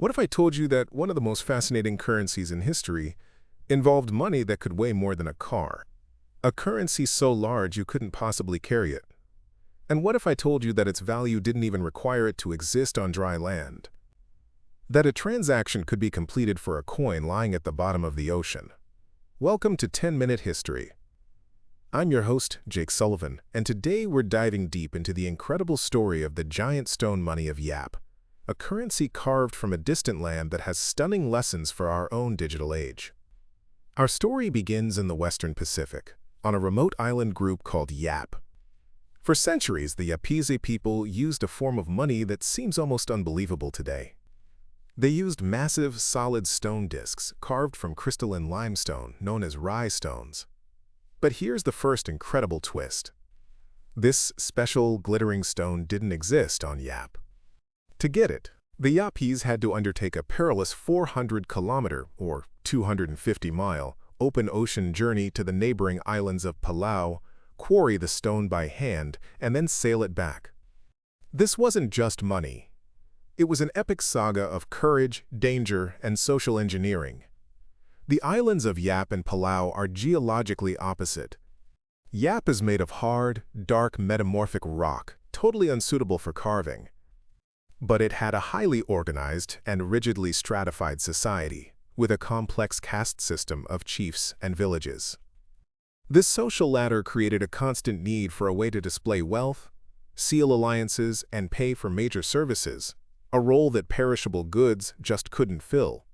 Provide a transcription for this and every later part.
What if I told you that one of the most fascinating currencies in history involved money that could weigh more than a car? A currency so large you couldn't possibly carry it. And what if I told you that its value didn't even require it to exist on dry land? That a transaction could be completed for a coin lying at the bottom of the ocean. Welcome to 10-Minute History. I'm your host, Jake Sullivan, and today we're diving deep into the incredible story of the giant stone money of Yap, a currency carved from a distant land that has stunning lessons for our own digital age. Our story begins in the Western Pacific, on a remote island group called Yap. For centuries, the Yapese people used a form of money that seems almost unbelievable today. They used massive, solid stone discs carved from crystalline limestone known as rhinestones. But here's the first incredible twist. This special, glittering stone didn't exist on Yap. To get it, the Yapese had to undertake a perilous 400-kilometer, or 250-mile, open ocean journey to the neighboring islands of Palau, quarry the stone by hand, and then sail it back. This wasn't just money. It was an epic saga of courage, danger, and social engineering. The islands of Yap and Palau are geologically opposite. Yap is made of hard, dark, metamorphic rock, totally unsuitable for carving. But it had a highly organized and rigidly stratified society, with a complex caste system of chiefs and villages. This social ladder created a constant need for a way to display wealth, seal alliances, and pay for major services, a role that perishable goods just couldn't fill.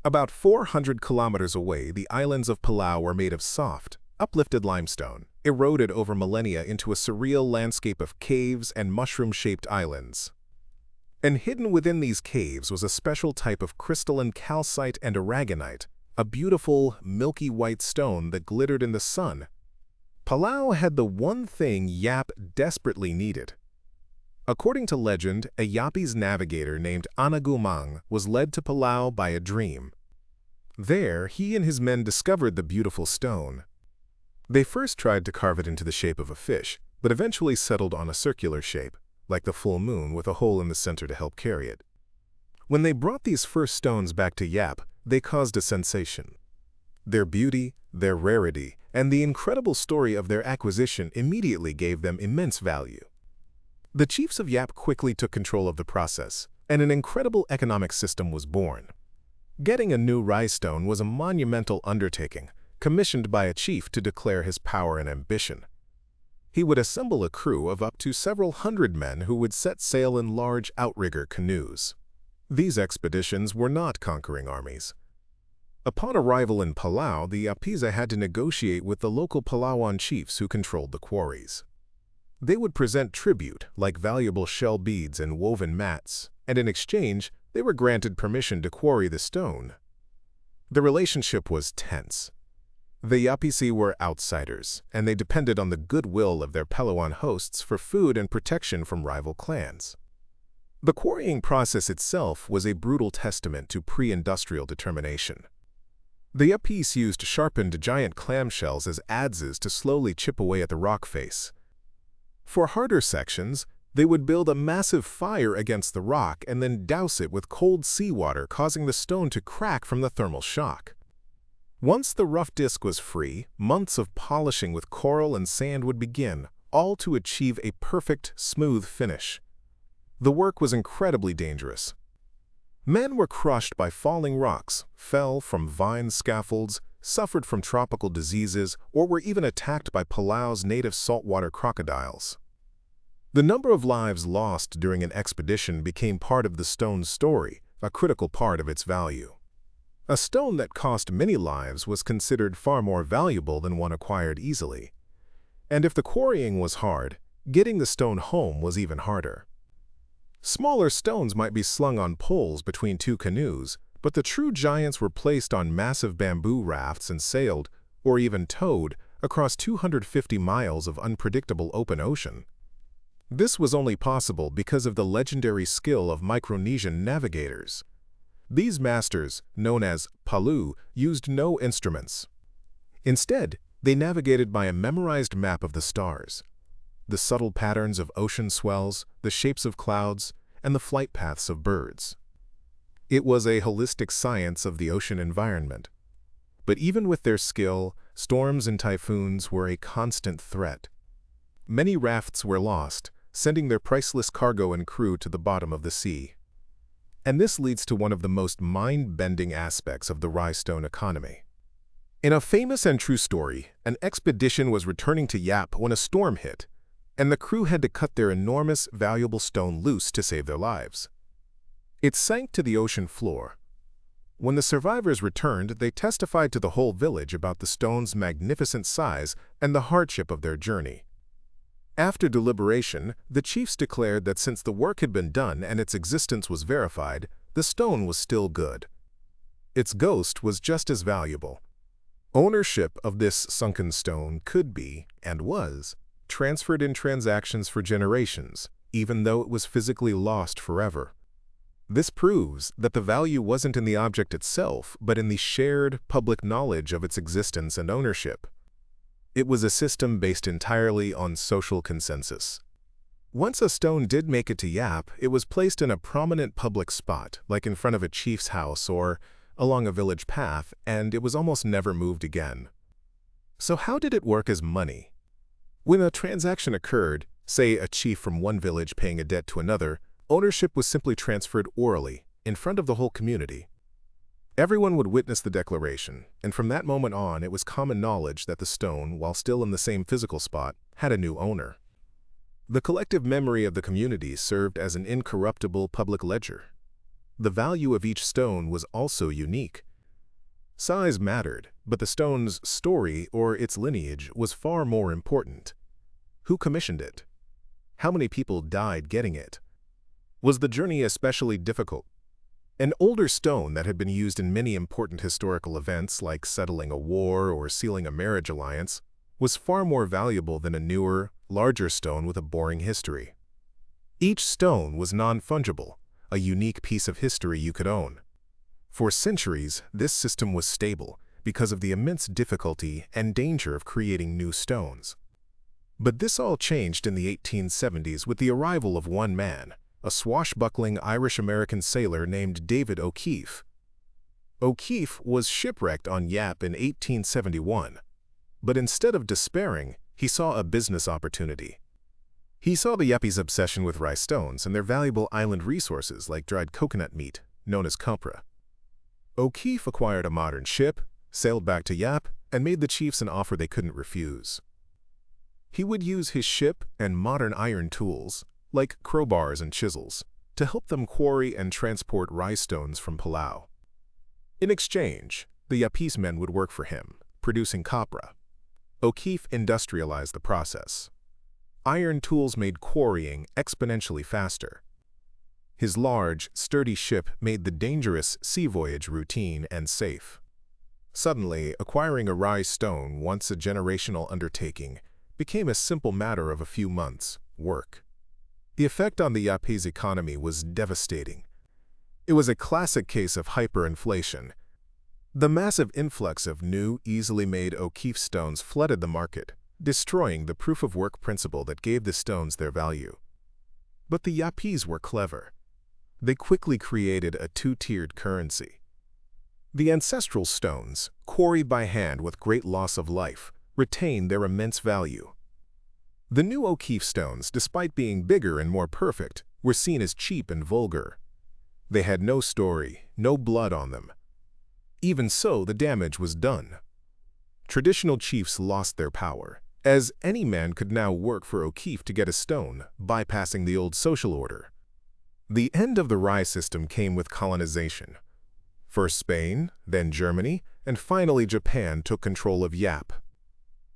About 400 kilometers away, the islands of Palau were made of soft, uplifted limestone, eroded over millennia into a surreal landscape of caves and mushroom-shaped islands. And hidden within these caves was a special type of crystalline calcite and aragonite, a beautiful, milky white stone that glittered in the sun. Palau had the one thing Yap desperately needed. According to legend, a Yapese navigator named Anagumang was led to Palau by a dream. There, he and his men discovered the beautiful stone. They first tried to carve it into the shape of a fish, but eventually settled on a circular shape, like the full moon with a hole in the center to help carry it. When they brought these first stones back to Yap, they caused a sensation. Their beauty, their rarity, and the incredible story of their acquisition immediately gave them immense value. The chiefs of Yap quickly took control of the process, and an incredible economic system was born. Getting a new rhinestone was a monumental undertaking, commissioned by a chief to declare his power and ambition. He would assemble a crew of up to several hundred men who would set sail in large outrigger canoes. These expeditions were not conquering armies. Upon arrival in Palau, the Yapese had to negotiate with the local Palauan chiefs who controlled the quarries. They would present tribute, like valuable shell beads and woven mats, and in exchange, they were granted permission to quarry the stone. The relationship was tense. The Yapese were outsiders, and they depended on the goodwill of their Palauan hosts for food and protection from rival clans. The quarrying process itself was a brutal testament to pre-industrial determination. The Yapese used sharpened giant clamshells as adzes to slowly chip away at the rock face. For harder sections, they would build a massive fire against the rock and then douse it with cold seawater, causing the stone to crack from the thermal shock. Once the rough disc was free, months of polishing with coral and sand would begin, all to achieve a perfect, smooth finish. The work was incredibly dangerous. Men were crushed by falling rocks, fell from vine scaffolds, suffered from tropical diseases, or were even attacked by Palau's native saltwater crocodiles. The number of lives lost during an expedition became part of the stone's story, a critical part of its value. A stone that cost many lives was considered far more valuable than one acquired easily. And if the quarrying was hard, getting the stone home was even harder. Smaller stones might be slung on poles between two canoes, but the true giants were placed on massive bamboo rafts and sailed, or even towed, across 250 miles of unpredictable open ocean. This was only possible because of the legendary skill of Micronesian navigators. These masters, known as Palau, used no instruments. Instead, they navigated by a memorized map of the stars, the subtle patterns of ocean swells, the shapes of clouds, and the flight paths of birds. It was a holistic science of the ocean environment. But even with their skill, storms and typhoons were a constant threat. Many rafts were lost, sending their priceless cargo and crew to the bottom of the sea. And this leads to one of the most mind-bending aspects of the rhinestone economy. In a famous and true story, an expedition was returning to Yap when a storm hit, and the crew had to cut their enormous, valuable stone loose to save their lives. It sank to the ocean floor. When the survivors returned, they testified to the whole village about the stone's magnificent size and the hardship of their journey. After deliberation, the chiefs declared that since the work had been done and its existence was verified, the stone was still good. Its ghost was just as valuable. Ownership of this sunken stone could be, and was, transferred in transactions for generations, even though it was physically lost forever. This proves that the value wasn't in the object itself, but in the shared, public knowledge of its existence and ownership. It was a system based entirely on social consensus. Once a stone did make it to Yap, it was placed in a prominent public spot, like in front of a chief's house or along a village path, and it was almost never moved again. So how did it work as money? When a transaction occurred, say a chief from one village paying a debt to another, ownership was simply transferred orally, in front of the whole community. Everyone would witness the declaration, and from that moment on, it was common knowledge that the stone, while still in the same physical spot, had a new owner. The collective memory of the community served as an incorruptible public ledger. The value of each stone was also unique. Size mattered, but the stone's story or its lineage was far more important. Who commissioned it? How many people died getting it? Was the journey especially difficult? An older stone that had been used in many important historical events like settling a war or sealing a marriage alliance was far more valuable than a newer, larger stone with a boring history. Each stone was non-fungible, a unique piece of history you could own. For centuries, this system was stable because of the immense difficulty and danger of creating new stones. But this all changed in the 1870s with the arrival of one man, a swashbuckling Irish-American sailor named DavidOKeefe. O'Keefe was shipwrecked on Yap in 1871, but instead of despairing, he saw a business opportunity. He saw the Yapese obsession with rice stones and their valuable island resources like dried coconut meat, known as copra. O'Keefe acquired a modern ship, sailed back to Yap, and made the chiefs an offer they couldn't refuse. He would use his ship and modern iron tools, like crowbars and chisels, to help them quarry and transport rice stones from Palau. In exchange, the Yapese men would work for him, producing copra. O'Keefe industrialized the process. Iron tools made quarrying exponentially faster. His large, sturdy ship made the dangerous sea voyage routine and safe. Suddenly, acquiring a rice stone, once a generational undertaking, became a simple matter of a few months' work. The effect on the Yapese economy was devastating. It was a classic case of hyperinflation. The massive influx of new, easily made O'Keefe stones flooded the market, destroying the proof-of-work principle that gave the stones their value. But the Yapese were clever. They quickly created a two-tiered currency. The ancestral stones, quarried by hand with great loss of life, retained their immense value. The new O'Keefe stones, despite being bigger and more perfect, were seen as cheap and vulgar. They had no story, no blood on them. Even so, the damage was done. Traditional chiefs lost their power, as any man could now work for O'Keefe to get a stone, bypassing the old social order. The end of the rye system came with colonization. First Spain, then Germany, and finally Japan took control of Yap.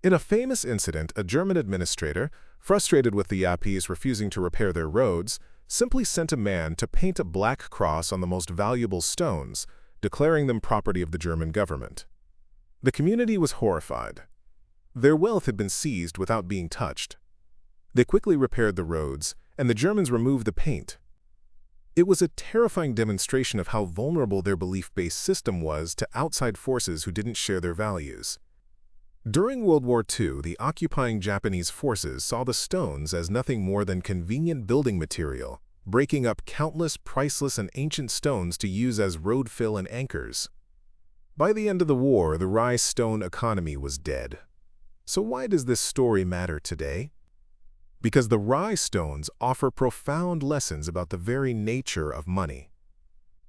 In a famous incident, a German administrator, frustrated with the Yapese refusing to repair their roads, simply sent a man to paint a black cross on the most valuable stones, declaring them property of the German government. The community was horrified. Their wealth had been seized without being touched. They quickly repaired the roads, and the Germans removed the paint. It was a terrifying demonstration of how vulnerable their belief-based system was to outside forces who didn't share their values. During World War II, the occupying Japanese forces saw the stones as nothing more than convenient building material, breaking up countless priceless and ancient stones to use as road fill and anchors. By the end of the war, the rye stone economy was dead. So why does this story matter today? Because the rye stones offer profound lessons about the very nature of money.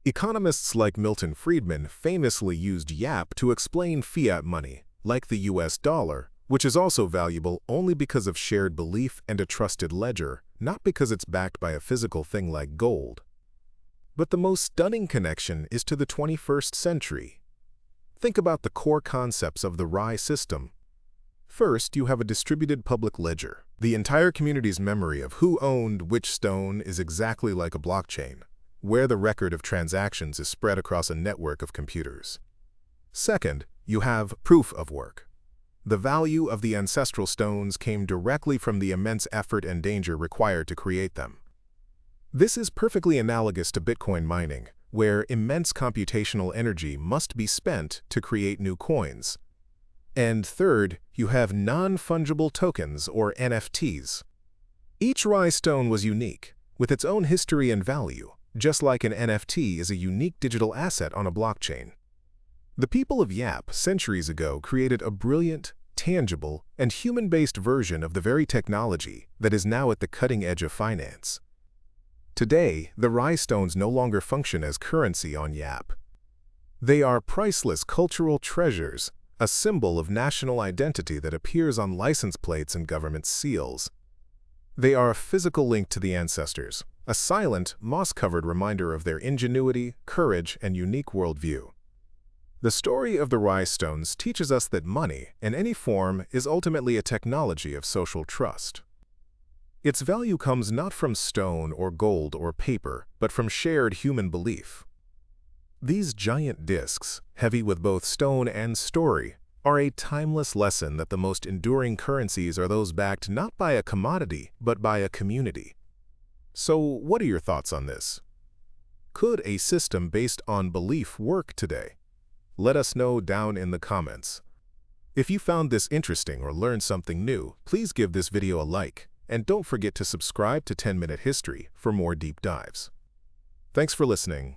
Economists like Milton Friedman famously used Yap to explain fiat money, like the US dollar, which is also valuable only because of shared belief and a trusted ledger, not because it's backed by a physical thing like gold. But the most stunning connection is to the 21st century. Think about the core concepts of the rye system. First, you have a distributed public ledger. The entire community's memory of who owned which stone is exactly like a blockchain, where the record of transactions is spread across a network of computers. Second, you have proof of work. The value of the ancestral stones came directly from the immense effort and danger required to create them. This is perfectly analogous to Bitcoin mining, where immense computational energy must be spent to create new coins. And third, you have non-fungible tokens, or NFTs. Each rye stone was unique, with its own history and value, just like an NFT is a unique digital asset on a blockchain. The people of Yap centuries ago created a brilliant, tangible, and human-based version of the very technology that is now at the cutting edge of finance. Today, the rye stones no longer function as currency on Yap. They are priceless cultural treasures, a symbol of national identity that appears on license plates and government seals. They are a physical link to the ancestors, a silent, moss-covered reminder of their ingenuity, courage, and unique worldview. The story of the rye stones teaches us that money, in any form, is ultimately a technology of social trust. Its value comes not from stone or gold or paper, but from shared human belief. These giant discs, heavy with both stone and story, are a timeless lesson that the most enduring currencies are those backed not by a commodity, but by a community. So, what are your thoughts on this? Could a system based on belief work today? Let us know down in the comments. If you found this interesting or learned something new, please give this video a like, and don't forget to subscribe to 10-Minute History for more deep dives. Thanks for listening.